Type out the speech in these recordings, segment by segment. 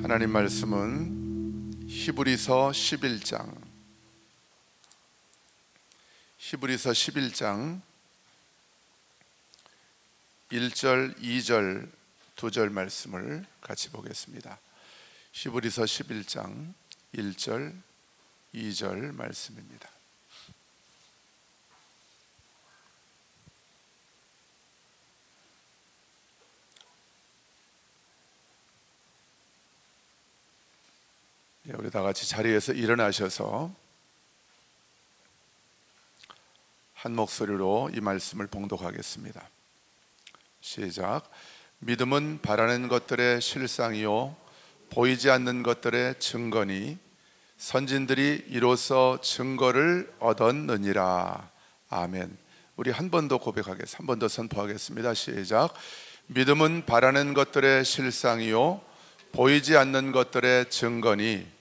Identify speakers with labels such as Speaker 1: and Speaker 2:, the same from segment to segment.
Speaker 1: 하나님 말씀은 히브리서 11장 1절, 2절, 2절 말씀을 같이 보겠습니다. 히브리서 11장 1절, 2절 말씀입니다. 우리 다 같이 자리에서 일어나셔서 한 목소리로 이 말씀을 봉독하겠습니다. 시작. 믿음은 바라는 것들의 실상이요 보이지 않는 것들의 증거니 선진들이 이로써 증거를 얻었느니라. 아멘. 우리 한 번 더 고백하겠습니다. 한 번 더 선포하겠습니다. 시작. 믿음은 바라는 것들의 실상이요 보이지 않는 것들의 증거니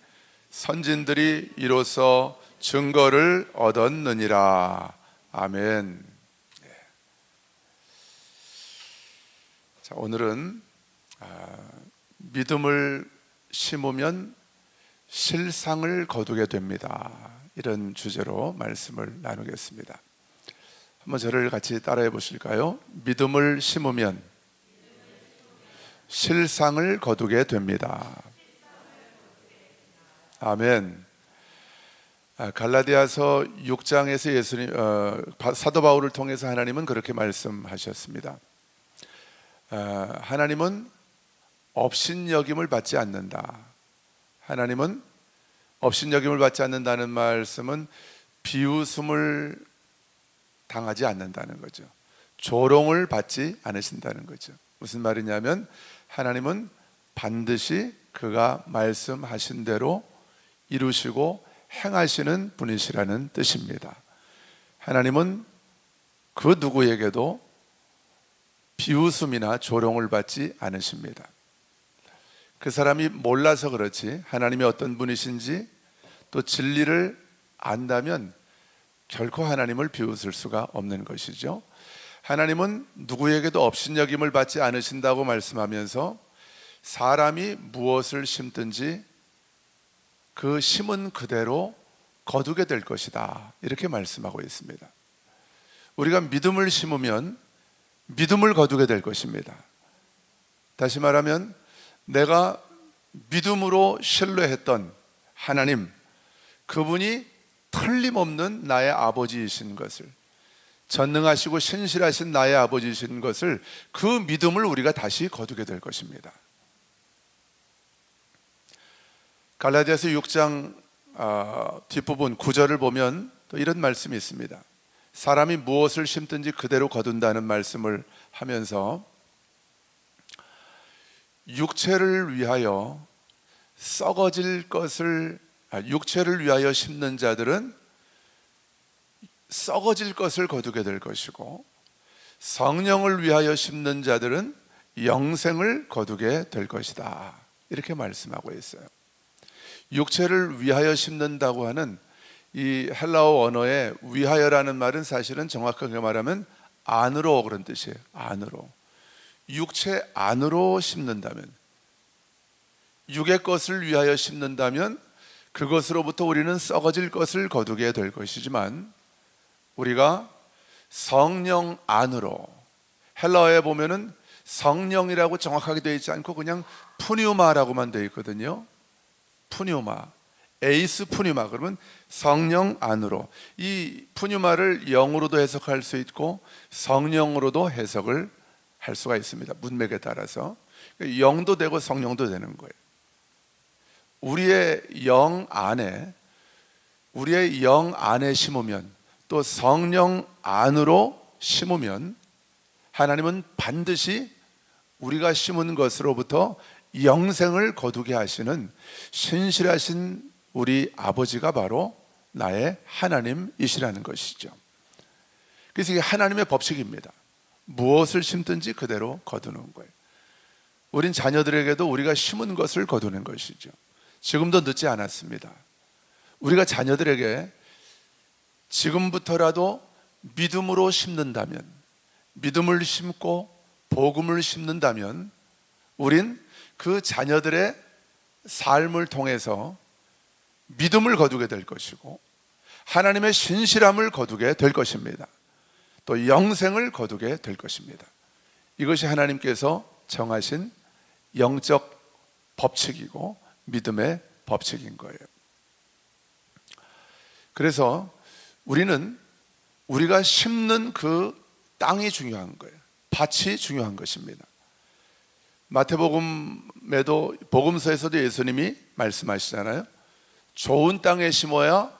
Speaker 1: 선진들이 이로써 증거를 얻었느니라. 아멘. 자, 오늘은 믿음을 심으면 실상을 거두게 됩니다. 이런 주제로 말씀을 나누겠습니다. 한번 저를 같이 따라해 보실까요? 믿음을 심으면 실상을 거두게 됩니다. 아멘. 갈라디아서 6장에서 예수님 사도 바울을 통해서 하나님은 그렇게 말씀하셨습니다. 하나님은 업신여김을 받지 않는다. 하나님은 업신여김을 받지 않는다는 말씀은 비웃음을 당하지 않는다는 거죠. 조롱을 받지 않으신다는 거죠. 무슨 말이냐면 하나님은 반드시 그가 말씀하신 대로 이루시고 행하시는 분이시라는 뜻입니다. 하나님은 그 누구에게도 비웃음이나 조롱을 받지 않으십니다. 그 사람이 몰라서 그렇지 하나님이 어떤 분이신지 또 진리를 안다면 결코 하나님을 비웃을 수가 없는 것이죠. 하나님은 누구에게도 업신여김을 받지 않으신다고 말씀하면서 사람이 무엇을 심든지 그 심은 그대로 거두게 될 것이다, 이렇게 말씀하고 있습니다. 우리가 믿음을 심으면 믿음을 거두게 될 것입니다. 다시 말하면 내가 믿음으로 신뢰했던 하나님, 그분이 틀림없는 나의 아버지이신 것을, 전능하시고 신실하신 나의 아버지이신 것을, 그 믿음을 우리가 다시 거두게 될 것입니다. 갈라디아서 6장 뒷부분 9절을 보면 또 이런 말씀이 있습니다. 사람이 무엇을 심든지 그대로 거둔다는 말씀을 하면서 육체를 위하여 썩어질 것을 육체를 위하여 심는 자들은 썩어질 것을 거두게 될 것이고 성령을 위하여 심는 자들은 영생을 거두게 될 것이다, 이렇게 말씀하고 있어요. 육체를 위하여 심는다고 하는 이 헬라어 언어의 위하여라는 말은 사실은 정확하게 말하면 안으로, 그런 뜻이에요. 안으로. 육체 안으로 심는다면, 육의 것을 위하여 심는다면 그것으로부터 우리는 썩어질 것을 거두게 될 것이지만, 우리가 성령 안으로, 헬라어에 보면은 성령이라고 정확하게 되어 있지 않고 그냥 푸뉴마라고만 되어 있거든요. 푸뉴마, 에이스 푸뉴마, 그러면 성령 안으로. 이 푸뉴마를 영으로도 해석할 수 있고 성령으로도 해석을 할 수가 있습니다. 문맥에 따라서 영도 되고 성령도 되는 거예요. 우리의 영 안에 심으면, 또 성령 안으로 심으면 하나님은 반드시 우리가 심은 것으로부터 영생을 거두게 하시는 신실하신 우리 아버지가 바로 나의 하나님이시라는 것이죠. 그래서 이게 하나님의 법칙입니다. 무엇을 심든지 그대로 거두는 거예요. 우린 자녀들에게도 우리가 심은 것을 거두는 것이죠. 지금도 늦지 않았습니다. 우리가 자녀들에게 지금부터라도 믿음으로 심는다면, 믿음을 심고 복음을 심는다면 우린 그 자녀들의 삶을 통해서 믿음을 거두게 될 것이고 하나님의 신실함을 거두게 될 것입니다. 또 영생을 거두게 될 것입니다. 이것이 하나님께서 정하신 영적 법칙이고 믿음의 법칙인 거예요. 그래서 우리가 심는 그 땅이 중요한 거예요. 밭이 중요한 것입니다. 마태복음에도 복음서에서도 예수님이 말씀하시잖아요. 좋은 땅에 심어야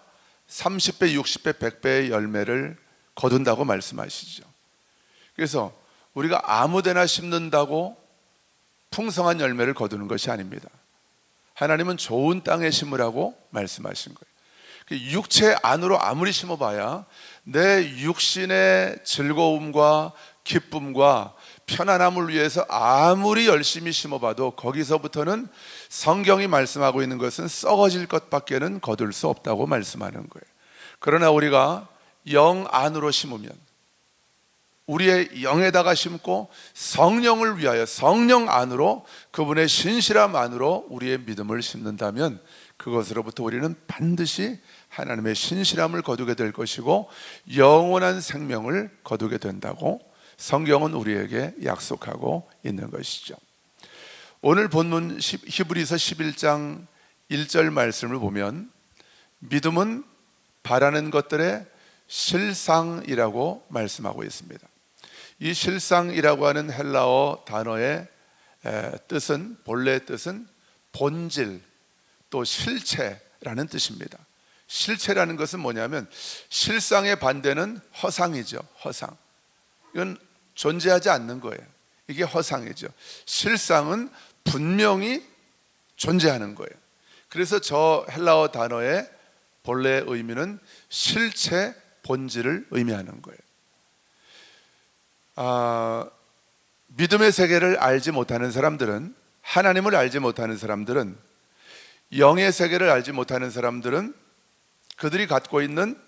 Speaker 1: 30배, 60배, 100배의 열매를 거둔다고 말씀하시죠. 그래서 우리가 아무데나 심는다고 풍성한 열매를 거두는 것이 아닙니다. 하나님은 좋은 땅에 심으라고 말씀하신 거예요. 육체 안으로 아무리 심어봐야 내 육신의 즐거움과 기쁨과 편안함을 위해서 아무리 열심히 심어봐도 거기서부터는 성경이 말씀하고 있는 것은 썩어질 것밖에는 거둘 수 없다고 말씀하는 거예요. 그러나 우리가 영 안으로 심으면, 우리의 영에다가 심고 성령을 위하여 성령 안으로, 그분의 신실함 안으로 우리의 믿음을 심는다면 그것으로부터 우리는 반드시 하나님의 신실함을 거두게 될 것이고 영원한 생명을 거두게 된다고 성경은 우리에게 약속하고 있는 것이죠. 오늘 본문 히브리서 11장 1절 말씀을 보면 믿음은 바라는 것들의 실상이라고 말씀하고 있습니다. 이 실상이라고 하는 헬라어 단어의 뜻은, 본래의 뜻은 본질, 또 실체라는 뜻입니다. 실체라는 것은 뭐냐면 실상의 반대는 허상이죠. 허상. 이건 존재하지 않는 거예요. 이게 허상이죠. 실상은 분명히 존재하는 거예요. 그래서 저 헬라어 단어의 본래의 의미는 실체, 본질을 의미하는 거예요. 믿음의 세계를 알지 못하는 사람들은, 하나님을 알지 못하는 사람들은, 영의 세계를 알지 못하는 사람들은 그들이 갖고 있는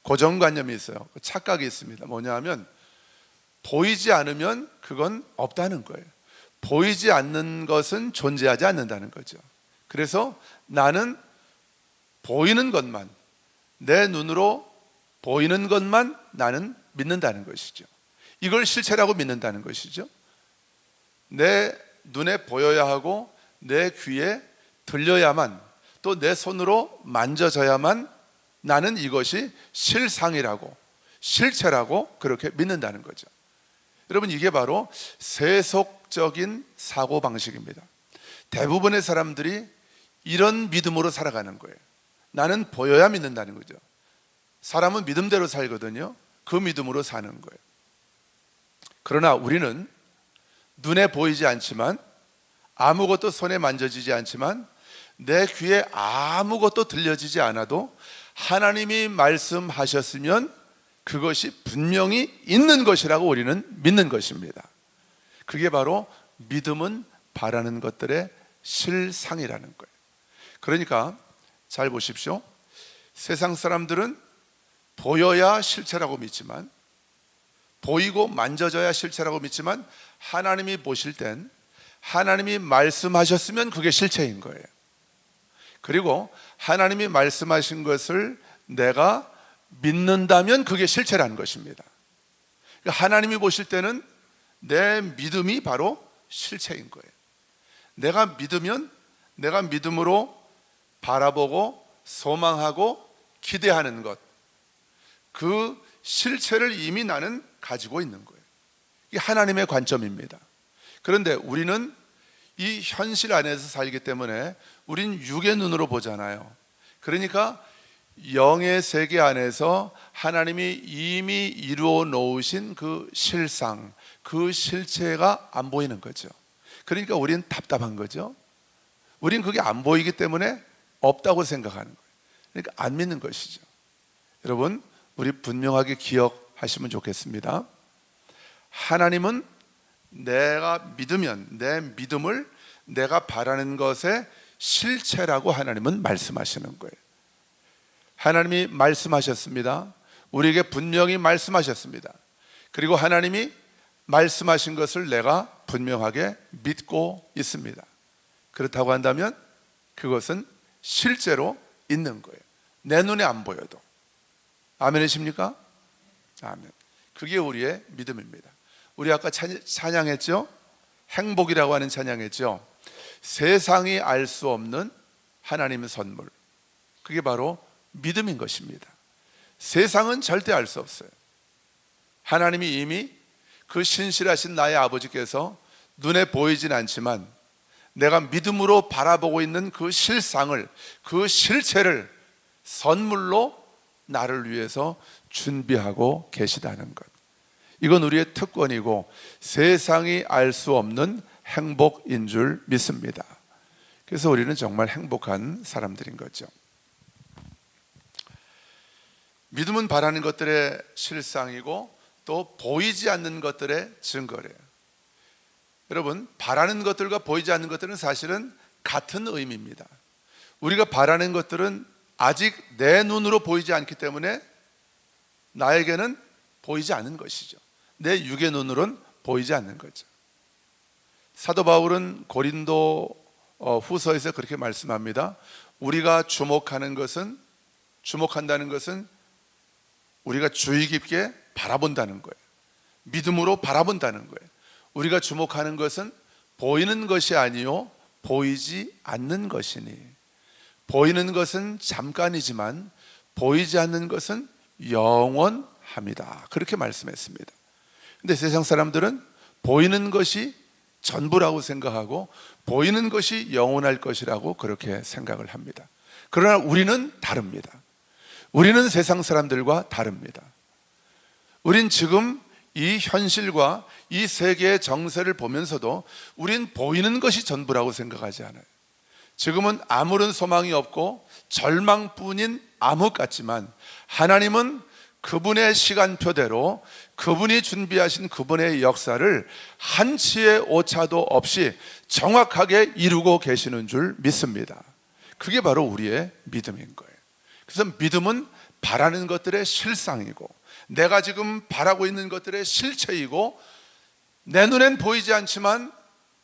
Speaker 1: 고정관념이 있어요. 착각이 있습니다. 뭐냐 하면 보이지 않으면 그건 없다는 거예요. 보이지 않는 것은 존재하지 않는다는 거죠. 그래서 나는 보이는 것만, 내 눈으로 보이는 것만 나는 믿는다는 것이죠. 이걸 실체라고 믿는다는 것이죠. 내 눈에 보여야 하고 내 귀에 들려야만, 또 내 손으로 만져져야만 나는 이것이 실상이라고, 실체라고 그렇게 믿는다는 거죠. 여러분, 이게 바로 세속적인 사고방식입니다. 대부분의 사람들이 이런 믿음으로 살아가는 거예요. 나는 보여야 믿는다는 거죠. 사람은 믿음대로 살거든요. 그 믿음으로 사는 거예요. 그러나 우리는 눈에 보이지 않지만, 아무것도 손에 만져지지 않지만, 내 귀에 아무것도 들려지지 않아도 하나님이 말씀하셨으면 그것이 분명히 있는 것이라고 우리는 믿는 것입니다. 그게 바로 믿음은 바라는 것들의 실상이라는 거예요. 그러니까 잘 보십시오. 세상 사람들은 보여야 실체라고 믿지만, 보이고 만져져야 실체라고 믿지만, 하나님이 보실 땐 하나님이 말씀하셨으면 그게 실체인 거예요. 그리고 하나님이 말씀하신 것을 내가 믿는다면 그게 실체라는 것입니다. 하나님이 보실 때는 내 믿음이 바로 실체인 거예요. 내가 믿으면 내가 믿음으로 바라보고 소망하고 기대하는 것, 그 실체를 이미 나는 가지고 있는 거예요. 이게 하나님의 관점입니다. 그런데 우리는 이 현실 안에서 살기 때문에 우린 육의 눈으로 보잖아요. 그러니까 영의 세계 안에서 하나님이 이미 이루어 놓으신 그 실상, 그 실체가 안 보이는 거죠. 그러니까 우린 답답한 거죠. 우린 그게 안 보이기 때문에 없다고 생각하는 거예요. 그러니까 안 믿는 것이죠. 여러분, 우리 분명하게 기억하시면 좋겠습니다. 하나님은 내가 믿으면 내 믿음을 내가 바라는 것의 실체라고 하나님은 말씀하시는 거예요. 하나님이 말씀하셨습니다. 우리에게 분명히 말씀하셨습니다. 그리고 하나님이 말씀하신 것을 내가 분명하게 믿고 있습니다. 그렇다고 한다면 그것은 실제로 있는 거예요. 내 눈에 안 보여도. 아멘이십니까? 아멘. 그게 우리의 믿음입니다. 우리 아까 찬양했죠? 행복이라고 하는 찬양했죠? 세상이 알 수 없는 하나님의 선물, 그게 바로 믿음인 것입니다. 세상은 절대 알 수 없어요. 하나님이 이미 그 신실하신 나의 아버지께서 눈에 보이진 않지만 내가 믿음으로 바라보고 있는 그 실상을, 그 실체를 선물로 나를 위해서 준비하고 계시다는 것, 이건 우리의 특권이고 세상이 알 수 없는 행복인 줄 믿습니다. 그래서 우리는 정말 행복한 사람들인 거죠. 믿음은 바라는 것들의 실상이고 또 보이지 않는 것들의 증거래요. 여러분, 바라는 것들과 보이지 않는 것들은 사실은 같은 의미입니다. 우리가 바라는 것들은 아직 내 눈으로 보이지 않기 때문에 나에게는 보이지 않는 것이죠. 내 육의 눈으로는 보이지 않는 거죠. 사도 바울은 고린도 후서에서 그렇게 말씀합니다. 우리가 주목한다는 것은 우리가 주의 깊게 바라본다는 거예요. 믿음으로 바라본다는 거예요. 우리가 주목하는 것은 보이는 것이 아니요 보이지 않는 것이니, 보이는 것은 잠깐이지만 보이지 않는 것은 영원합니다. 그렇게 말씀했습니다. 근데 세상 사람들은 보이는 것이 전부라고 생각하고 보이는 것이 영원할 것이라고 그렇게 생각을 합니다. 그러나 우리는 다릅니다. 우리는 세상 사람들과 다릅니다. 우린 지금 이 현실과 이 세계의 정세를 보면서도 우린 보이는 것이 전부라고 생각하지 않아요. 지금은 아무런 소망이 없고 절망뿐인 암흑 같지만 하나님은 그분의 시간표대로 그분이 준비하신 그분의 역사를 한치의 오차도 없이 정확하게 이루고 계시는 줄 믿습니다. 그게 바로 우리의 믿음인 거예요. 그래서 믿음은 바라는 것들의 실상이고 내가 지금 바라고 있는 것들의 실체이고 내 눈엔 보이지 않지만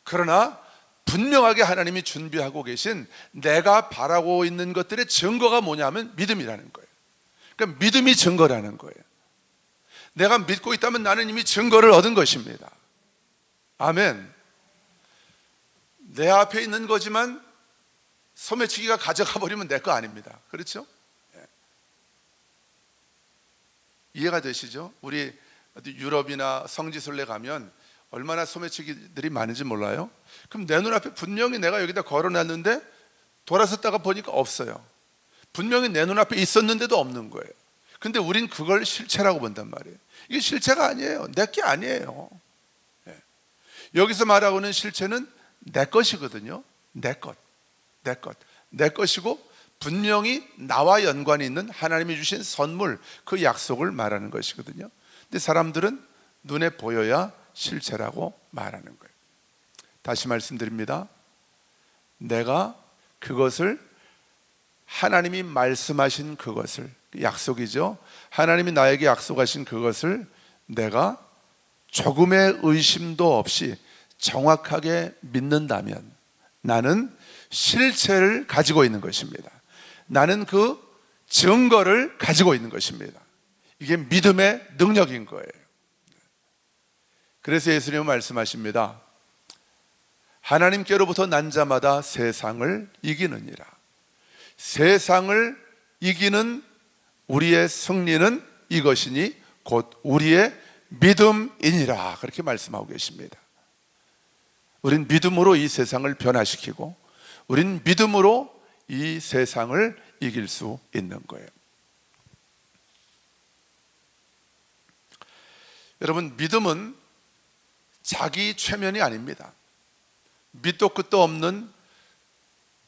Speaker 1: 그러나 분명하게 하나님이 준비하고 계신 내가 바라고 있는 것들의 증거가 뭐냐면 믿음이라는 거예요. 그러니까 믿음이 증거라는 거예요. 내가 믿고 있다면 나는 이미 증거를 얻은 것입니다. 아멘. 내 앞에 있는 거지만 소매치기가 가져가 버리면 내 거 아닙니다. 그렇죠? 이해가 되시죠? 우리 유럽이나 성지순례 가면 얼마나 소매치기들이 많은지 몰라요? 그럼 내 눈앞에 분명히 내가 여기다 걸어놨는데 돌아섰다가 보니까 없어요. 분명히 내 눈앞에 있었는데도 없는 거예요. 근데 우린 그걸 실체라고 본단 말이에요. 이게 실체가 아니에요. 내 게 아니에요. 여기서 말하고 있는 실체는 내 것이거든요. 내 것이고 분명히 나와 연관이 있는 하나님이 주신 선물, 그 약속을 말하는 것이거든요. 근데 사람들은 눈에 보여야 실체라고 말하는 거예요. 다시 말씀드립니다. 내가 그것을, 하나님이 말씀하신 그것을, 약속이죠. 하나님이 나에게 약속하신 그것을 내가 조금의 의심도 없이 정확하게 믿는다면 나는 실체를 가지고 있는 것입니다. 나는 그 증거를 가지고 있는 것입니다. 이게 믿음의 능력인 거예요. 그래서 예수님은 말씀하십니다. 하나님께로부터 난 자마다 세상을 이기느니라. 세상을 이기는 우리의 승리는 이것이니 곧 우리의 믿음이니라. 그렇게 말씀하고 계십니다. 우린 믿음으로 이 세상을 변화시키고 우린 믿음으로 이 세상을 이길 수 있는 거예요. 여러분, 믿음은 자기 최면이 아닙니다. 밑도 끝도 없는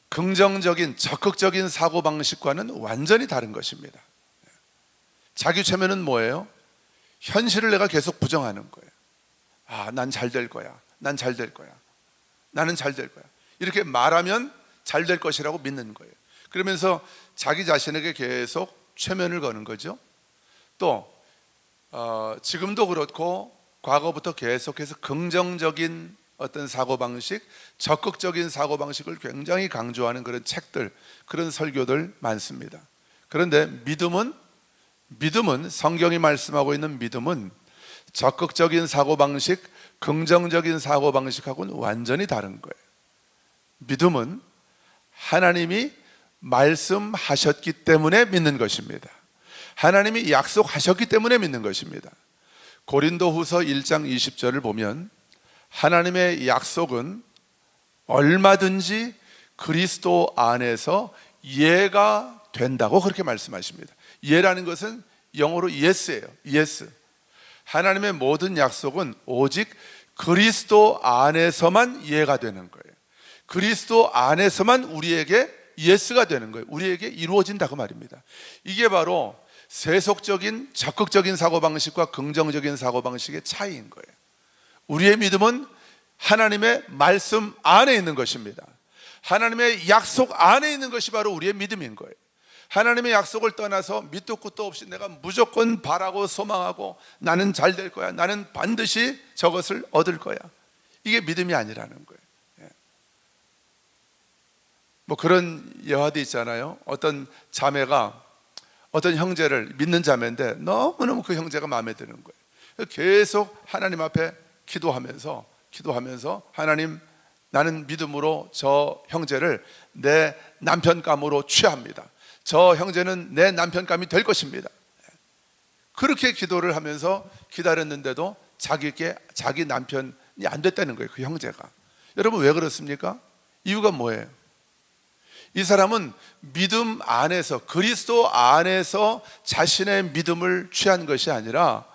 Speaker 1: 긍정적인 적극적인 사고방식과는 완전히 다른 것입니다. 자기 최면은 뭐예요? 현실을 내가 계속 부정하는 거예요. 아, 난 잘 될 거야. 난 잘 될 거야. 나는 잘 될 거야. 이렇게 말하면 잘 될 것이라고 믿는 거예요. 그러면서 자기 자신에게 계속 최면을 거는 거죠. 또 지금도 그렇고 과거부터 계속해서 긍정적인 어떤 사고방식, 적극적인 사고방식을 굉장히 강조하는 그런 책들, 그런 설교들 많습니다. 그런데 믿음은 성경이 말씀하고 있는 믿음은 적극적인 사고방식, 긍정적인 사고방식하고는 완전히 다른 거예요. 믿음은 하나님이 말씀하셨기 때문에 믿는 것입니다. 하나님이 약속하셨기 때문에 믿는 것입니다. 고린도후서 1장 20절을 보면 하나님의 약속은 얼마든지 그리스도 안에서 예가 된다고 그렇게 말씀하십니다. 예라는 것은 영어로 yes예요. yes. 하나님의 모든 약속은 오직 그리스도 안에서만 예가 되는 거예요. 그리스도 안에서만 우리에게 yes가 되는 거예요. 우리에게 이루어진다고 말입니다. 이게 바로 세속적인 적극적인 사고방식과 긍정적인 사고방식의 차이인 거예요. 우리의 믿음은 하나님의 말씀 안에 있는 것입니다. 하나님의 약속 안에 있는 것이 바로 우리의 믿음인 거예요. 하나님의 약속을 떠나서 밑도 끝도 없이 내가 무조건 바라고 소망하고 나는 잘 될 거야, 나는 반드시 저것을 얻을 거야, 이게 믿음이 아니라는 거예요. 뭐 그런 예화도 있잖아요. 어떤 자매가 어떤 형제를, 믿는 자매인데 너무너무 그 형제가 마음에 드는 거예요. 계속 하나님 앞에 기도하면서 하나님, 나는 믿음으로 저 형제를 내 남편감으로 취합니다. 저 형제는 내 남편감이 될 것입니다. 그렇게 기도를 하면서 기다렸는데도 자기 남편이 안 됐다는 거예요. 그 형제가. 여러분 왜 그렇습니까? 이유가 뭐예요? 이 사람은 믿음 안에서, 그리스도 안에서 자신의 믿음을 취한 것이 아니라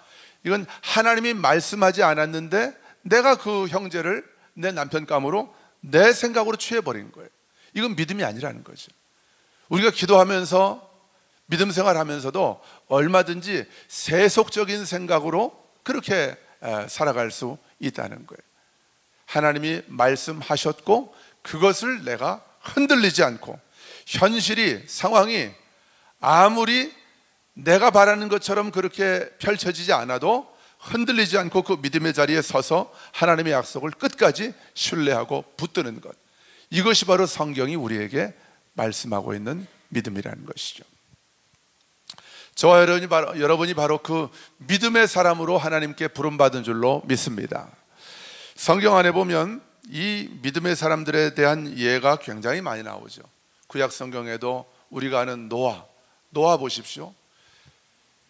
Speaker 1: 이건 하나님이 말씀하지 않았는데 내가 그 형제를 내 남편감으로 내 생각으로 취해버린 거예요. 이건 믿음이 아니라는 거죠. 우리가 기도하면서 믿음 생활하면서도 얼마든지 세속적인 생각으로 그렇게 살아갈 수 있다는 거예요. 하나님이 말씀하셨고 그것을 내가 흔들리지 않고, 현실이, 상황이 아무리 내가 바라는 것처럼 그렇게 펼쳐지지 않아도 흔들리지 않고 그 믿음의 자리에 서서 하나님의 약속을 끝까지 신뢰하고 붙드는 것, 이것이 바로 성경이 우리에게 말씀하고 있는 믿음이라는 것이죠. 저와 여러분이 바로 그 믿음의 사람으로 하나님께 부름받은 줄로 믿습니다. 성경 안에 보면 이 믿음의 사람들에 대한 예가 굉장히 많이 나오죠. 구약 성경에도 우리가 아는 노아 보십시오.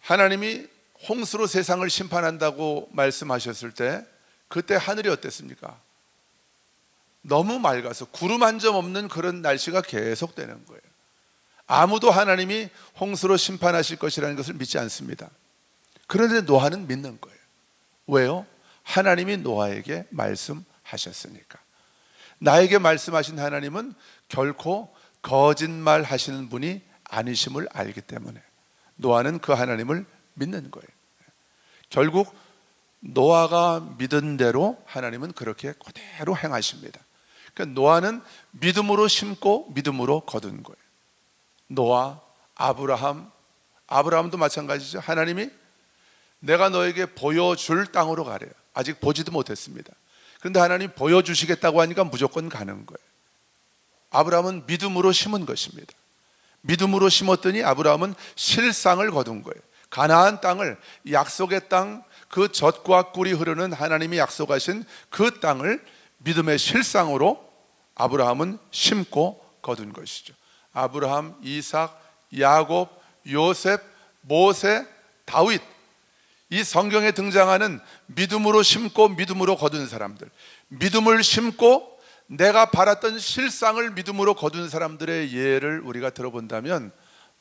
Speaker 1: 하나님이 홍수로 세상을 심판한다고 말씀하셨을 때 그때 하늘이 어땠습니까? 너무 맑아서 구름 한 점 없는 그런 날씨가 계속되는 거예요. 아무도 하나님이 홍수로 심판하실 것이라는 것을 믿지 않습니다. 그런데 노아는 믿는 거예요. 왜요? 하나님이 노아에게 말씀하셨으니까. 나에게 말씀하신 하나님은 결코 거짓말 하시는 분이 아니심을 알기 때문에 노아는 그 하나님을 믿는 거예요. 결국 노아가 믿은 대로 하나님은 그렇게 그대로 행하십니다. 그러니까 노아는 믿음으로 심고 믿음으로 거둔 거예요. 노아, 아브라함도 마찬가지죠. 하나님이 내가 너에게 보여줄 땅으로 가래요. 아직 보지도 못했습니다. 그런데 하나님 보여주시겠다고 하니까 무조건 가는 거예요. 아브라함은 믿음으로 심은 것입니다. 믿음으로 심었더니 아브라함은 실상을 거둔 거예요. 가나안 땅을, 약속의 땅, 그 젖과 꿀이 흐르는 하나님이 약속하신 그 땅을 믿음의 실상으로 아브라함은 심고 거둔 것이죠. 아브라함, 이삭, 야곱, 요셉, 모세, 다윗, 이 성경에 등장하는 믿음으로 심고 믿음으로 거둔 사람들, 믿음을 심고 내가 바랐던 실상을 믿음으로 거둔 사람들의 예를 우리가 들어본다면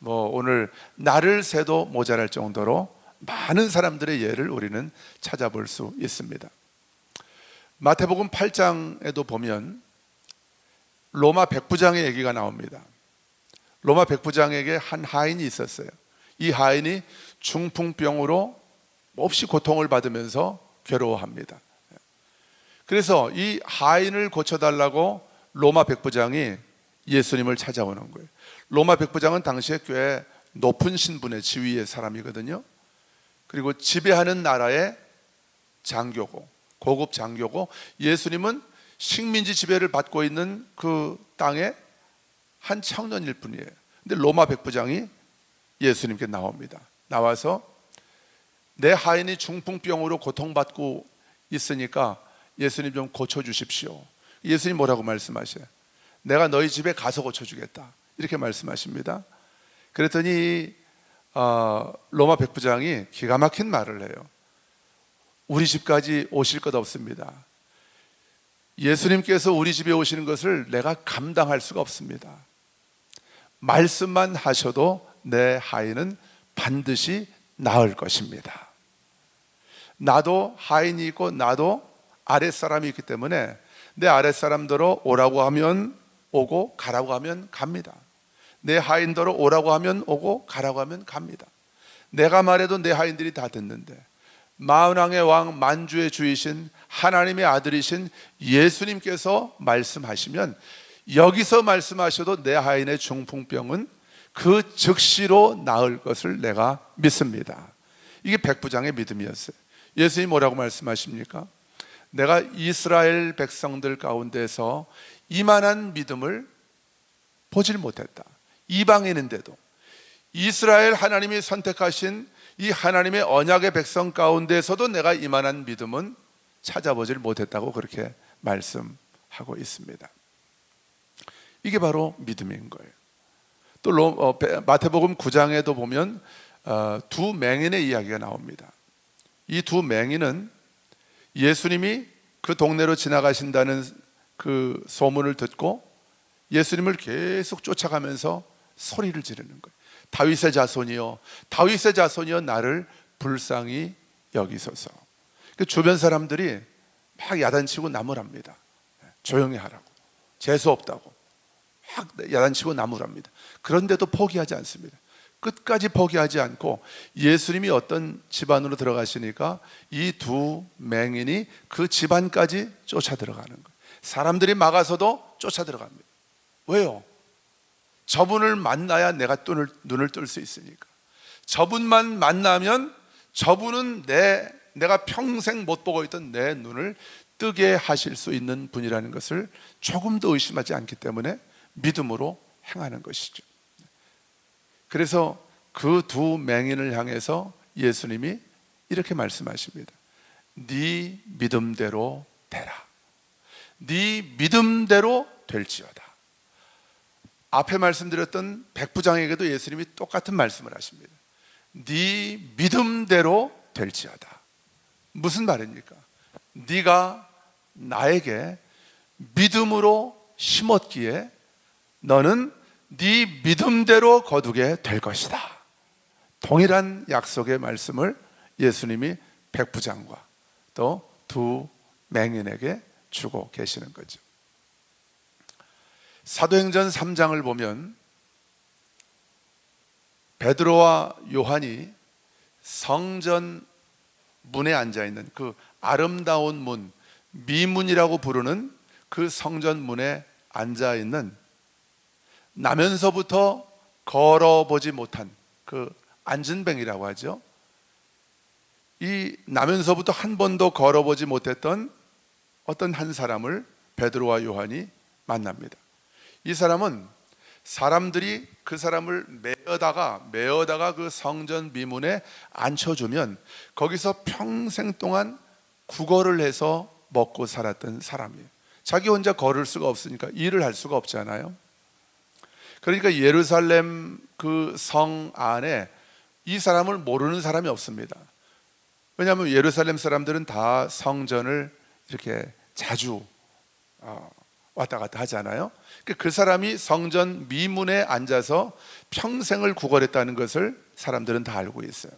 Speaker 1: 오늘 날을 새도 모자랄 정도로 많은 사람들의 예를 우리는 찾아볼 수 있습니다. 마태복음 8장에도 보면 로마 백부장의 얘기가 나옵니다. 로마 백부장에게 한 하인이 있었어요. 이 하인이 중풍병으로 몹시 고통을 받으면서 괴로워합니다. 그래서 이 하인을 고쳐달라고 로마 백부장이 예수님을 찾아오는 거예요. 로마 백부장은 당시에 꽤 높은 신분의 지위의 사람이거든요. 그리고 지배하는 나라의 장교고, 고급 장교고, 예수님은 식민지 지배를 받고 있는 그 땅의 한 청년일 뿐이에요. 근데 로마 백부장이 예수님께 나옵니다. 나와서 내 하인이 중풍병으로 고통받고 있으니까 예수님 좀 고쳐주십시오. 예수님 뭐라고 말씀하셔요? 내가 너희 집에 가서 고쳐주겠다, 이렇게 말씀하십니다. 그랬더니 로마 백부장이 기가 막힌 말을 해요. 우리 집까지 오실 것 없습니다. 예수님께서 우리 집에 오시는 것을 내가 감당할 수가 없습니다. 말씀만 하셔도 내 하인은 반드시 나을 것입니다. 나도 하인이 있고 나도 아랫사람이 있기 때문에 내 아랫사람대로 오라고 하면 오고 가라고 하면 갑니다. 내 하인대로 오라고 하면 오고 가라고 하면 갑니다. 내가 말해도 내 하인들이 다 듣는데 만왕의 왕 만주의 주이신 하나님의 아들이신 예수님께서 말씀하시면 여기서 말씀하셔도 내 하인의 중풍병은 그 즉시로 나을 것을 내가 믿습니다. 이게 백부장의 믿음이었어요. 예수님이 뭐라고 말씀하십니까? 내가 이스라엘 백성들 가운데서 이만한 믿음을 보질 못했다. 이방인인데도 이스라엘 하나님이 선택하신 이 하나님의 언약의 백성 가운데서도 내가 이만한 믿음은 찾아보질 못했다고 그렇게 말씀하고 있습니다. 이게 바로 믿음인 거예요. 또 마태복음 9장에도 보면 두 맹인의 이야기가 나옵니다. 이 두 맹인은 예수님이 그 동네로 지나가신다는 그 소문을 듣고 예수님을 계속 쫓아가면서 소리를 지르는 거예요. 다윗의 자손이여, 다윗의 자손이여, 나를 불쌍히 여기소서. 주변 사람들이 막 야단치고 나무랍니다. 조용히 하라고, 재수 없다고 막 야단치고 나무랍니다. 그런데도 포기하지 않습니다. 끝까지 포기하지 않고 예수님이 어떤 집안으로 들어가시니까 이 두 맹인이 그 집안까지 쫓아 들어가는 거예요. 사람들이 막아서도 쫓아 들어갑니다. 왜요? 저분을 만나야 내가 눈을 뜰 수 있으니까. 저분만 만나면 저분은 내가 평생 못 보고 있던 내 눈을 뜨게 하실 수 있는 분이라는 것을 조금도 의심하지 않기 때문에 믿음으로 행하는 것이죠. 그래서 그 두 맹인을 향해서 예수님이 이렇게 말씀하십니다. 네 믿음대로 되라. 네 믿음대로 될지어다. 앞에 말씀드렸던 백부장에게도 예수님이 똑같은 말씀을 하십니다. 네 믿음대로 될지어다. 무슨 말입니까? 네가 나에게 믿음으로 심었기에 너는 네 믿음대로 거두게 될 것이다. 동일한 약속의 말씀을 예수님이 백부장과 또 두 맹인에게 주고 계시는 거죠. 사도행전 3장을 보면 베드로와 요한이 성전 문에 앉아있는 그 아름다운 문, 미문이라고 부르는 그 성전 문에 앉아있는, 나면서부터 걸어보지 못한 그 안진뱅이라고 하죠. 이 나면서부터 한 번도 걸어보지 못했던 어떤 한 사람을 베드로와 요한이 만납니다. 이 사람은 사람들이 그 사람을 메어다가 그 성전 미문에 앉혀주면 거기서 평생 동안 구걸을 해서 먹고 살았던 사람이에요. 자기 혼자 걸을 수가 없으니까 일을 할 수가 없잖아요. 그러니까 예루살렘 그 성 안에 이 사람을 모르는 사람이 없습니다. 왜냐하면 예루살렘 사람들은 다 성전을 이렇게 자주 왔다 갔다 하잖아요. 그 사람이 성전 미문에 앉아서 평생을 구걸했다는 것을 사람들은 다 알고 있어요.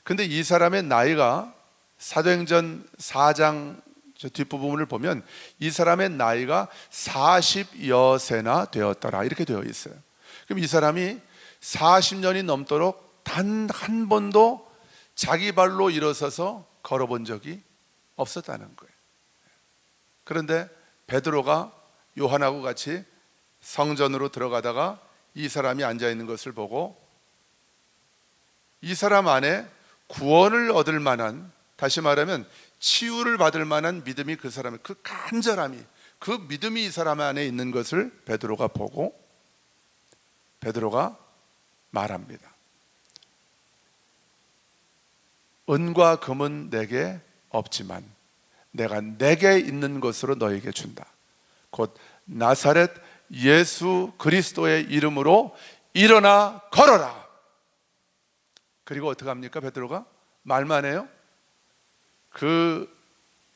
Speaker 1: 근데 이 사람의 나이가 사도행전 4장 저 뒷부분을 보면 이 사람의 나이가 40여 세나 되었더라 이렇게 되어 있어요. 그럼 이 사람이 40년이 넘도록 단 한 번도 자기 발로 일어서서 걸어본 적이 없었다는 거예요. 그런데 베드로가 요한하고 같이 성전으로 들어가다가 이 사람이 앉아있는 것을 보고 이 사람 안에 구원을 얻을 만한, 다시 말하면 치유를 받을 만한 믿음이 그 사람의 그 간절함이, 그 믿음이 이 사람 안에 있는 것을 베드로가 보고 베드로가 말합니다. 은과 금은 내게 없지만 내가 내게 있는 것으로 너에게 준다. 곧 나사렛 예수 그리스도의 이름으로 일어나 걸어라. 그리고 어떻게 합니까? 베드로가 말만 해요? 그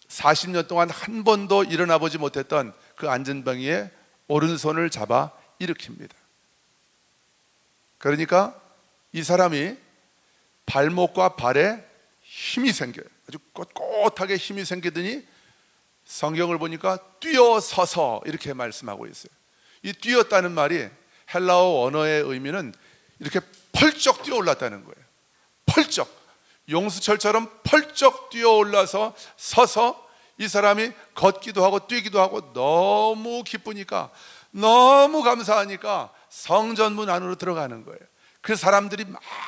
Speaker 1: 40년 동안 한 번도 일어나 보지 못했던 그 안전뱅이의 오른손을 잡아 일으킵니다. 그러니까 이 사람이 발목과 발에 힘이 생겨요. 아주 꼿꼿하게 힘이 생기더니 성경을 보니까 뛰어서서 이렇게 말씀하고 있어요. 이 뛰었다는 말이 헬라어 언어의 의미는 이렇게 펄쩍 뛰어올랐다는 거예요. 펄쩍, 용수철처럼 펄쩍 뛰어올라서 서서 이 사람이 걷기도 하고 뛰기도 하고 너무 기쁘니까, 너무 감사하니까 성전문 안으로 들어가는 거예요. 그 사람들이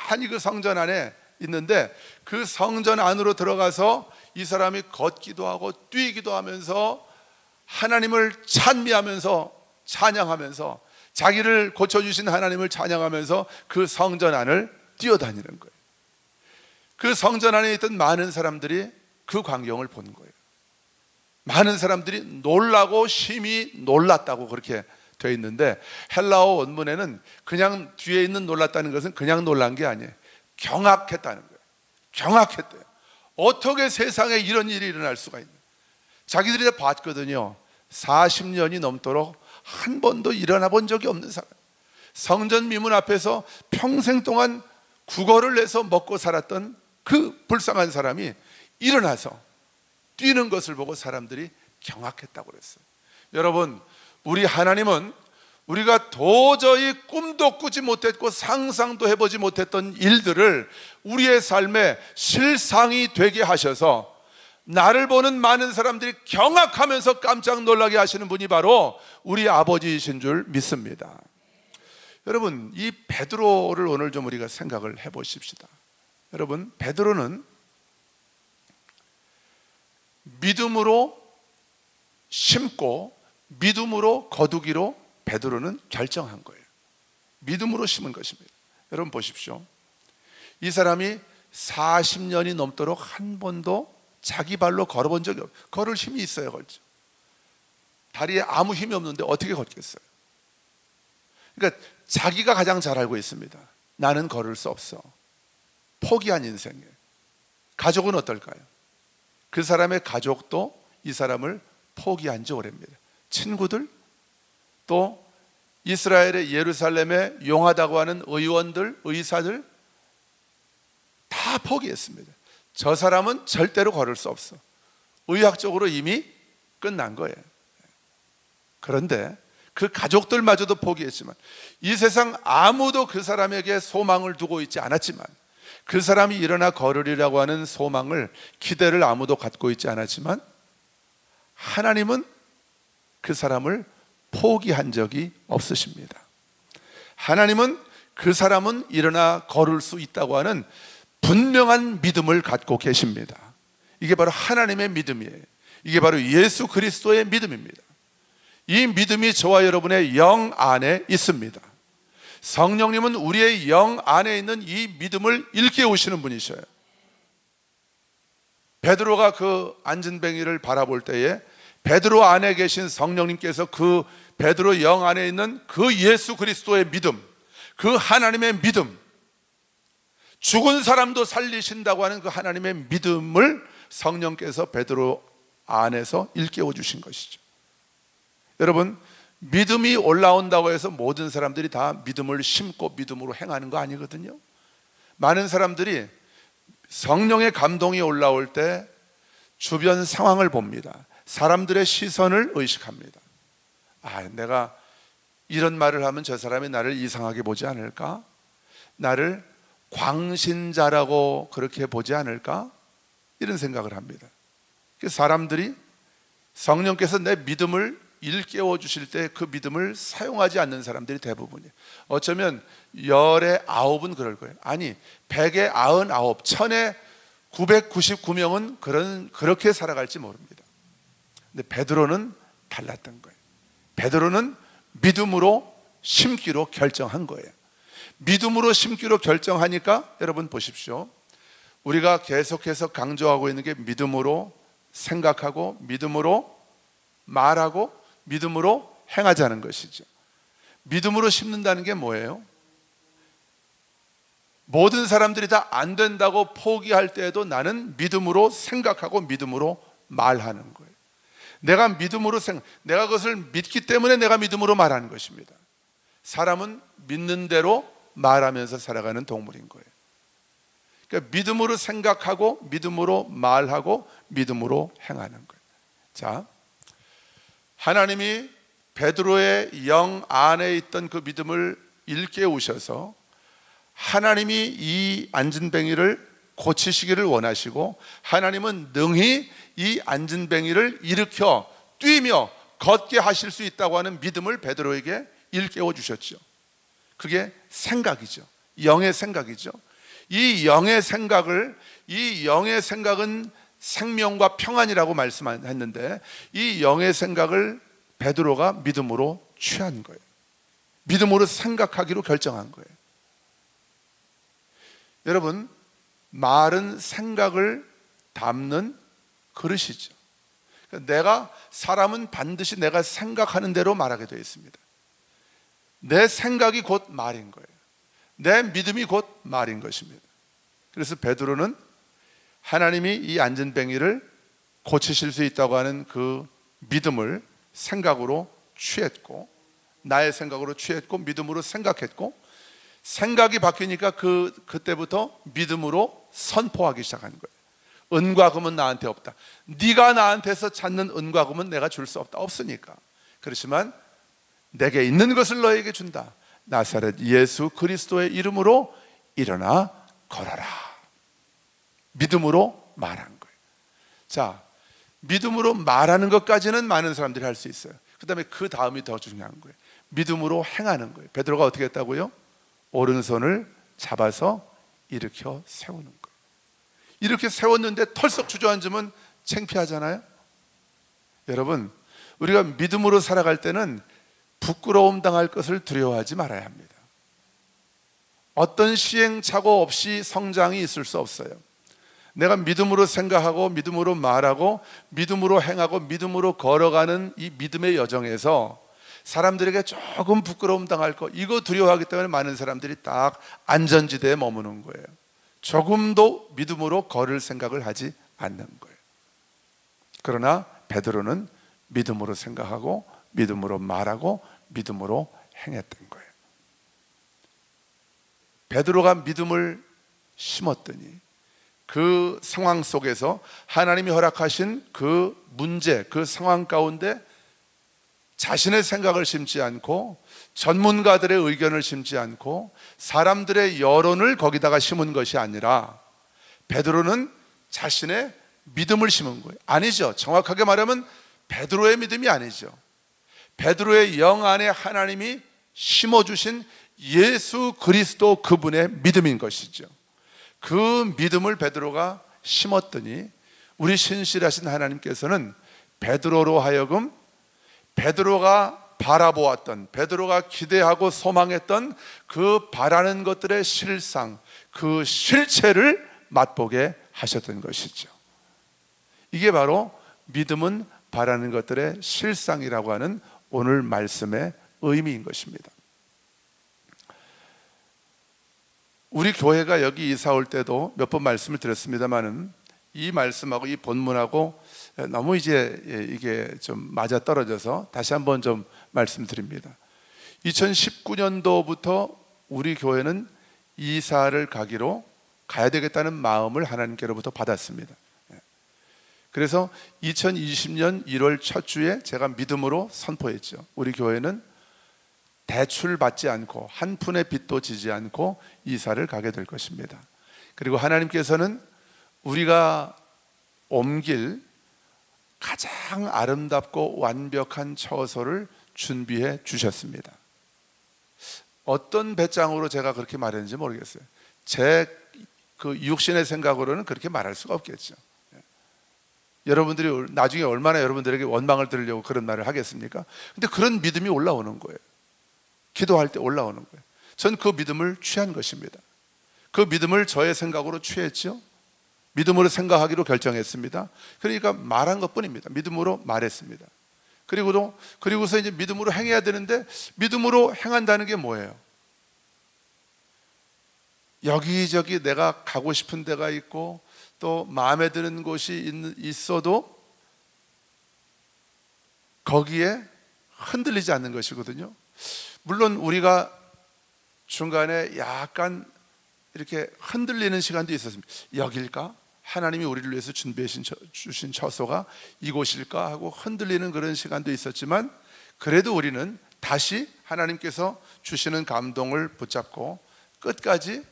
Speaker 1: 많이 그 성전 안에 있는데 그 성전 안으로 들어가서 이 사람이 걷기도 하고 뛰기도 하면서 하나님을 찬미하면서 찬양하면서 자기를 고쳐주신 하나님을 찬양하면서 그 성전 안을 뛰어다니는 거예요. 그 성전 안에 있던 많은 사람들이 그 광경을 본 거예요. 많은 사람들이 놀라고 심히 놀랐다고 그렇게 되어 있는데, 헬라어 원문에는 그냥 뒤에 있는 놀랐다는 것은 그냥 놀란 게 아니에요. 경악했다는 거예요. 경악했대요. 어떻게 세상에 이런 일이 일어날 수가 있나. 자기들이 다 봤거든요. 40년이 넘도록 한 번도 일어나 본 적이 없는 사람, 성전 미문 앞에서 평생 동안 구걸을 해서 먹고 살았던 그 불쌍한 사람이 일어나서 뛰는 것을 보고 사람들이 경악했다고 그랬어요. 여러분, 우리 하나님은 우리가 도저히 꿈도 꾸지 못했고 상상도 해보지 못했던 일들을 우리의 삶에 실상이 되게 하셔서 나를 보는 많은 사람들이 경악하면서 깜짝 놀라게 하시는 분이 바로 우리 아버지이신 줄 믿습니다. 여러분, 이 베드로를 오늘 좀 우리가 생각을 해보십시다. 여러분, 베드로는 믿음으로 심고 믿음으로 거두기로 베드로는 결정한 거예요. 믿음으로 심은 것입니다. 여러분 보십시오. 이 사람이 40년이 넘도록 한 번도 자기 발로 걸어본 적이 없어요. 걸을 힘이 있어야 걸죠. 다리에 아무 힘이 없는데 어떻게 걷겠어요? 그러니까 자기가 가장 잘 알고 있습니다. 나는 걸을 수 없어. 포기한 인생이에요. 가족은 어떨까요? 그 사람의 가족도 이 사람을 포기한 지 오래입니다. 친구들, 또 이스라엘의 예루살렘에 용하다고 하는 의원들, 의사들 다 포기했습니다. 저 사람은 절대로 걸을 수 없어. 의학적으로 이미 끝난 거예요. 그런데 그 가족들마저도 포기했지만, 이 세상 아무도 그 사람에게 소망을 두고 있지 않았지만, 그 사람이 일어나 걸으리라고 하는 소망을, 기대를 아무도 갖고 있지 않았지만, 하나님은 그 사람을 포기한 적이 없으십니다. 하나님은 그 사람은 일어나 걸을 수 있다고 하는 분명한 믿음을 갖고 계십니다. 이게 바로 하나님의 믿음이에요. 이게 바로 예수 그리스도의 믿음입니다. 이 믿음이 저와 여러분의 영 안에 있습니다. 성령님은 우리의 영 안에 있는 이 믿음을 일깨우시는 분이셔요. 베드로가 그 안전뱅이를 바라볼 때에 베드로 안에 계신 성령님께서 그 베드로 영 안에 있는 그 예수 그리스도의 믿음, 그 하나님의 믿음, 죽은 사람도 살리신다고 하는 그 하나님의 믿음을 성령께서 베드로 안에서 일깨워 주신 것이죠. 여러분, 믿음이 올라온다고 해서 모든 사람들이 다 믿음을 심고 믿음으로 행하는 거 아니거든요. 많은 사람들이 성령의 감동이 올라올 때 주변 상황을 봅니다. 사람들의 시선을 의식합니다. 내가 이런 말을 하면 저 사람이 나를 이상하게 보지 않을까? 나를 광신자라고 그렇게 보지 않을까? 이런 생각을 합니다. 사람들이 성령께서 내 믿음을 일깨워 주실 때 그 믿음을 사용하지 않는 사람들이 대부분이에요. 어쩌면 10의 9은 그럴 거예요. 아니, 100의 99, 1000의 999명은 그렇게 살아갈지 모릅니다. 근데 베드로는 달랐던 거예요. 베드로는 믿음으로 심기로 결정한 거예요. 믿음으로 심기로 결정하니까 여러분 보십시오. 우리가 계속해서 강조하고 있는 게 믿음으로 생각하고 믿음으로 말하고 믿음으로 행하자는 것이죠. 믿음으로 심는다는 게 뭐예요? 모든 사람들이 다 안 된다고 포기할 때에도 나는 믿음으로 생각하고 믿음으로 말하는 거예요. 내가 그것을 믿기 때문에 내가 믿음으로 말하는 것입니다. 사람은 믿는 대로 말하면서 살아가는 동물인 거예요. 그러니까 믿음으로 생각하고 믿음으로 말하고 믿음으로 행하는 거예요. 자, 하나님이 베드로의 영 안에 있던 그 믿음을 일깨우셔서 하나님이 이 안진뱅이를 고치시기를 원하시고 하나님은 능히 이 안진뱅이를 일으켜 뛰며 걷게 하실 수 있다고 하는 믿음을 베드로에게 일깨워 주셨죠. 그게 생각이죠. 영의 생각이죠. 이 영의 생각은 생명과 평안이라고 말씀했는데 이 영의 생각을 베드로가 믿음으로 취한 거예요. 믿음으로 생각하기로 결정한 거예요. 여러분, 말은 생각을 담는 그릇이죠. 사람은 반드시 내가 생각하는 대로 말하게 되어 있습니다. 내 생각이 곧 말인 거예요. 내 믿음이 곧 말인 것입니다. 그래서 베드로는 하나님이 이 안진뱅이를 고치실 수 있다고 하는 그 믿음을 생각으로 취했고, 나의 생각으로 취했고 믿음으로 생각했고, 생각이 바뀌니까 그때부터 믿음으로 선포하기 시작한 거예요. 은과 금은 나한테 없다. 네가 나한테서 찾는 은과 금은 내가 줄 수 없다. 없으니까. 그렇지만 내게 있는 것을 너에게 준다. 나사렛 예수 그리스도의 이름으로 일어나 걸어라. 믿음으로 말한 거예요. 자, 믿음으로 말하는 것까지는 많은 사람들이 할 수 있어요. 그 다음에 그 다음이 더 중요한 거예요. 믿음으로 행하는 거예요. 베드로가 어떻게 했다고요? 오른손을 잡아서 일으켜 세우는 거예요. 이렇게 세웠는데 털썩 주저앉으면 창피하잖아요. 여러분, 우리가 믿음으로 살아갈 때는 부끄러움 당할 것을 두려워하지 말아야 합니다. 어떤 시행착오 없이 성장이 있을 수 없어요. 내가 믿음으로 생각하고 믿음으로 말하고 믿음으로 행하고 믿음으로 걸어가는 이 믿음의 여정에서 사람들에게 조금 부끄러움 당할 거, 이거 두려워하기 때문에 많은 사람들이 딱 안전지대에 머무는 거예요. 조금도 믿음으로 걸을 생각을 하지 않는 거예요. 그러나 베드로는 믿음으로 생각하고 믿음으로 말하고 믿음으로 행했던 거예요. 베드로가 믿음을 심었더니 그 상황 속에서 하나님이 허락하신 그 문제, 그 상황 가운데 자신의 생각을 심지 않고 전문가들의 의견을 심지 않고 사람들의 여론을 거기다가 심은 것이 아니라 베드로는 자신의 믿음을 심은 거예요. 아니죠. 정확하게 말하면 베드로의 믿음이 아니죠. 베드로의 영 안에 하나님이 심어주신 예수 그리스도 그분의 믿음인 것이죠. 그 믿음을 베드로가 심었더니 우리 신실하신 하나님께서는 베드로로 하여금 베드로가 바라보았던, 베드로가 기대하고 소망했던 그 바라는 것들의 실상, 그 실체를 맛보게 하셨던 것이죠. 이게 바로 믿음은 바라는 것들의 실상이라고 하는 오늘 말씀의 의미인 것입니다. 우리 교회가 여기 이사 올 때도 몇 번 말씀을 드렸습니다만은 이 말씀하고 이 본문하고 너무 이게 좀 맞아 떨어져서 다시 한번 좀 말씀드립니다. 2019년도부터 우리 교회는 이사를 가야 되겠다는 마음을 하나님께로부터 받았습니다. 그래서 2020년 1월 첫 주에 제가 믿음으로 선포했죠. 우리 교회는 대출 받지 않고 한 푼의 빚도 지지 않고 이사를 가게 될 것입니다. 그리고 하나님께서는 우리가 옮길 가장 아름답고 완벽한 처소를 준비해 주셨습니다. 어떤 배짱으로 제가 그렇게 말했는지 모르겠어요. 제 그 육신의 생각으로는 그렇게 말할 수가 없겠죠. 여러분들이 나중에 얼마나 여러분들에게 원망을 들으려고 그런 말을 하겠습니까? 근데 그런 믿음이 올라오는 거예요. 기도할 때 올라오는 거예요. 전 그 믿음을 취한 것입니다. 그 믿음을 저의 생각으로 취했죠. 믿음으로 생각하기로 결정했습니다. 그러니까 말한 것뿐입니다. 믿음으로 말했습니다. 그리고서 이제 믿음으로 행해야 되는데, 믿음으로 행한다는 게 뭐예요? 여기저기 내가 가고 싶은 데가 있고 또 마음에 드는 곳이 있어도 거기에 흔들리지 않는 것이거든요. 물론 우리가 중간에 약간 이렇게 흔들리는 시간도 있었습니다. 여길까? 하나님이 우리를 위해서 준비해 주신 처소가 이곳일까? 하고 흔들리는 그런 시간도 있었지만, 그래도 우리는 다시 하나님께서 주시는 감동을 붙잡고 끝까지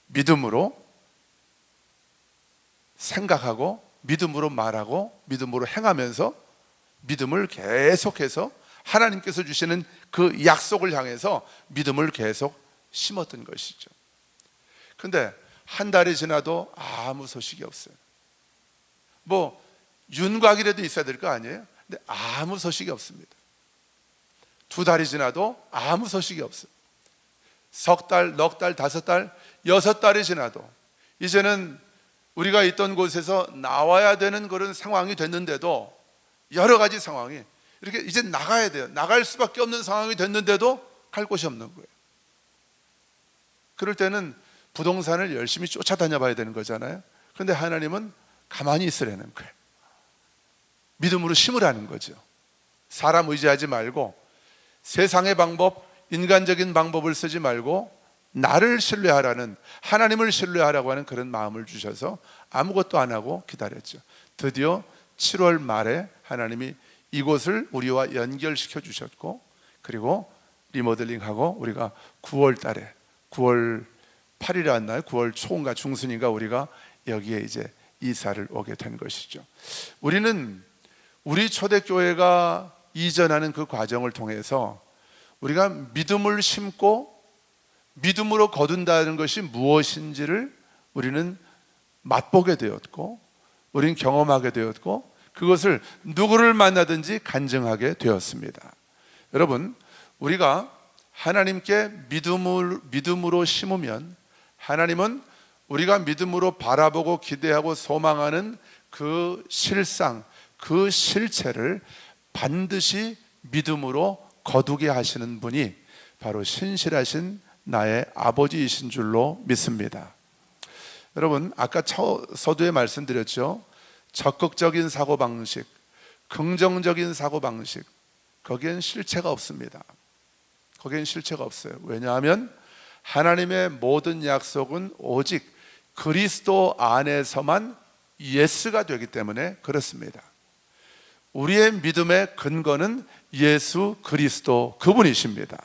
Speaker 1: 믿음으로 생각하고 믿음으로 말하고 믿음으로 행하면서 믿음을 계속해서 하나님께서 주시는 그 약속을 향해서 믿음을 계속 심었던 것이죠. 근데 한 달이 지나도 아무 소식이 없어요. 뭐 윤곽이라도 있어야 될 거 아니에요? 근데 아무 소식이 없습니다. 2달이 지나도 아무 소식이 없어요. 석 달, 넉 달, 5달, 6달이 지나도 이제는 우리가 있던 곳에서 나와야 되는 그런 상황이 됐는데도, 여러 가지 상황이 이렇게 이제 나가야 돼요. 나갈 수밖에 없는 상황이 됐는데도 갈 곳이 없는 거예요. 그럴 때는 부동산을 열심히 쫓아다녀 봐야 되는 거잖아요. 그런데 하나님은 가만히 있으라는 거예요. 믿음으로 심으라는 거죠. 사람 의지하지 말고, 세상의 방법, 인간적인 방법을 쓰지 말고 나를 신뢰하라는, 하나님을 신뢰하라고 하는 그런 마음을 주셔서 아무것도 안 하고 기다렸죠. 드디어 7월 말에 하나님이 이곳을 우리와 연결시켜 주셨고, 그리고 리모델링하고 우리가 9월 달에, 9월 8일에 왔나요? 9월 초인가 중순인가 우리가 여기에 이제 이사를 오게 된 것이죠. 우리는 우리 초대교회가 이전하는 그 과정을 통해서 우리가 믿음을 심고 믿음으로 거둔다는 것이 무엇인지를 우리는 맛보게 되었고, 우리는 경험하게 되었고, 그것을 누구를 만나든지 간증하게 되었습니다. 여러분, 우리가 하나님께 믿음으로 심으면 하나님은 우리가 믿음으로 바라보고 기대하고 소망하는 그 실상, 그 실체를 반드시 믿음으로 거두게 하시는 분이 바로 신실하신 나의 아버지이신 줄로 믿습니다. 여러분, 아까 서두에 말씀드렸죠. 적극적인 사고방식, 긍정적인 사고방식, 거기엔 실체가 없습니다. 거기엔 실체가 없어요. 왜냐하면 하나님의 모든 약속은 오직 그리스도 안에서만 예스가 되기 때문에 그렇습니다. 우리의 믿음의 근거는 예수 그리스도 그분이십니다.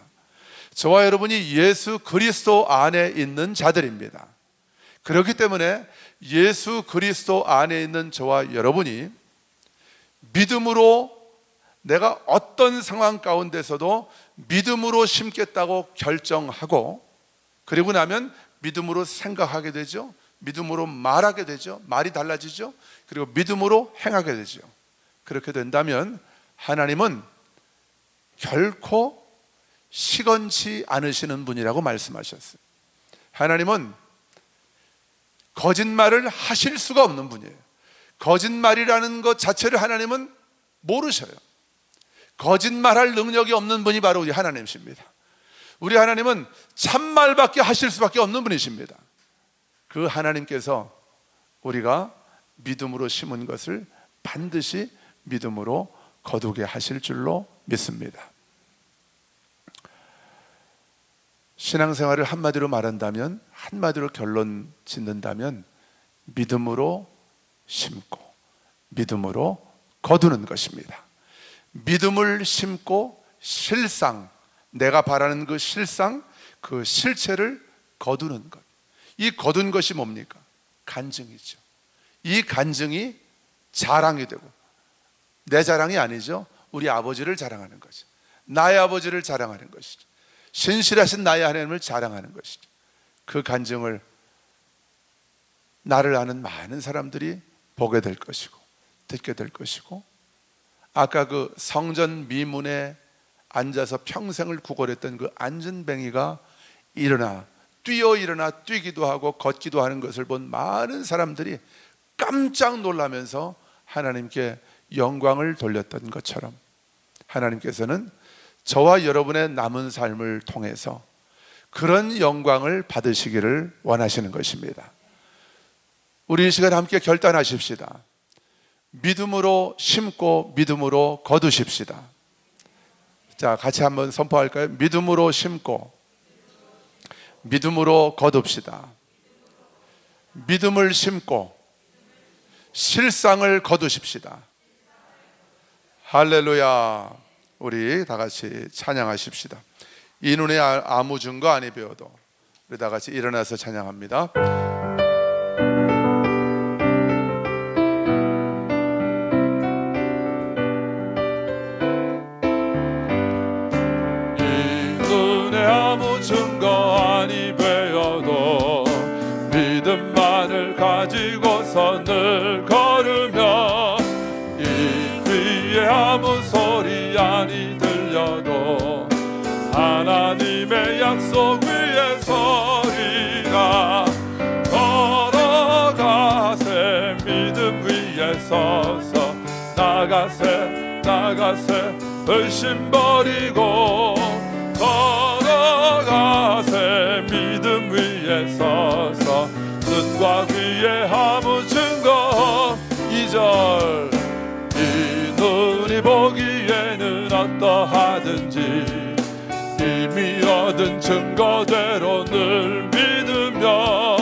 Speaker 1: 저와 여러분이 예수 그리스도 안에 있는 자들입니다. 그렇기 때문에 예수 그리스도 안에 있는 저와 여러분이 믿음으로, 내가 어떤 상황 가운데서도 믿음으로 심겠다고 결정하고, 그리고 나면 믿음으로 생각하게 되죠. 믿음으로 말하게 되죠. 말이 달라지죠. 그리고 믿음으로 행하게 되죠. 그렇게 된다면 하나님은 결코 시건치 않으시는 분이라고 말씀하셨어요. 하나님은 거짓말을 하실 수가 없는 분이에요. 거짓말이라는 것 자체를 하나님은 모르셔요. 거짓말할 능력이 없는 분이 바로 우리 하나님이십니다. 우리 하나님은 참말밖에 하실 수밖에 없는 분이십니다. 그 하나님께서 우리가 믿음으로 심은 것을 반드시 믿음으로 거두게 하실 줄로 믿습니다. 신앙생활을 한마디로 말한다면, 한마디로 결론 짓는다면 믿음으로 심고 믿음으로 거두는 것입니다. 믿음을 심고 실상, 내가 바라는 그 실상, 그 실체를 거두는 것. 이 거둔 것이 뭡니까? 간증이죠. 이 간증이 자랑이 되고, 내 자랑이 아니죠. 우리 아버지를 자랑하는 거죠. 나의 아버지를 자랑하는 것이죠. 신실하신 나의 하나님을 자랑하는 것이죠. 그 간증을 나를 아는 많은 사람들이 보게 될 것이고 듣게 될 것이고, 아까 그 성전 미문에 앉아서 평생을 구걸했던 그 안전뱅이가 일어나 뛰기도 하고 걷기도 하는 것을 본 많은 사람들이 깜짝 놀라면서 하나님께 영광을 돌렸던 것처럼, 하나님께서는 저와 여러분의 남은 삶을 통해서 그런 영광을 받으시기를 원하시는 것입니다. 우리 이 시간 함께 결단하십시다. 믿음으로 심고 믿음으로 거두십시다. 자, 같이 한번 선포할까요? 믿음으로 심고 믿음으로 거둡시다. 믿음을 심고 실상을 거두십시다. 할렐루야. 우리 다 같이 찬양하십시다. 이 눈에 아무 증거 아니 배워도 우리 다 같이 일어나서 찬양합니다.
Speaker 2: 아무 증거 아니 되어도 믿음만을 가지고서 늘 걸으며, 이 귀에 아무 소리 아니 들려도 하나님의 약속 위에 서리라. 걸어가세 믿음 위에 서서 나가세 의심 버리고, 걸어가세 믿음 위에 서서 눈과 귀에 아무 증거. 2절 이 눈이 보기에는 어떠하든지 이미 얻은 증거대로 늘 믿으며,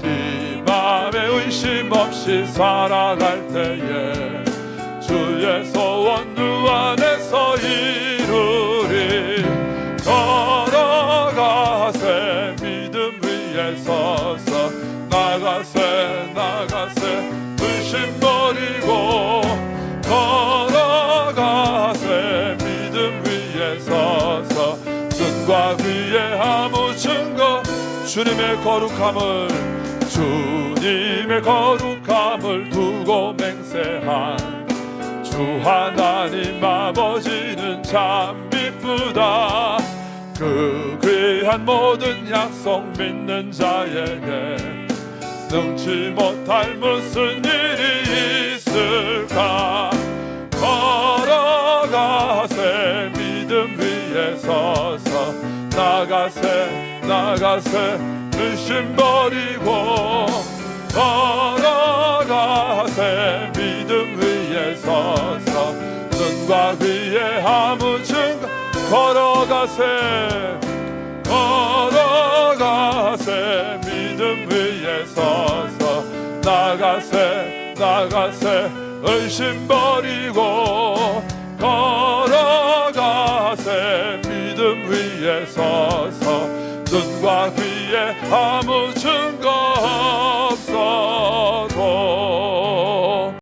Speaker 2: 이 맘에 의심 없이 살아갈 때에 주의 소원 주 안에서 이루리. 걸어가세 믿음 위에 서서 나가세 의심 버리고, 걸어가세 믿음 위에 서서 눈과 귀에 아무 증거. 주님의 거룩함을 두고 맹세한 주 하나님 아버지는 참 미쁘다. 그 귀한 모든 약속 믿는 자에게 능치 못할 무슨 일이 있을까. 걸어가세 믿음 위에 서서 나가세 의심 버리고, 걸어가세 믿음 위에 서서 눈과 귀에 아무 증거. 걸어가세 믿음 위에 서서 나가세 의심 버리고, 걸어가세 믿음 위에 서서 눈과 귀에 아무 증거 없어도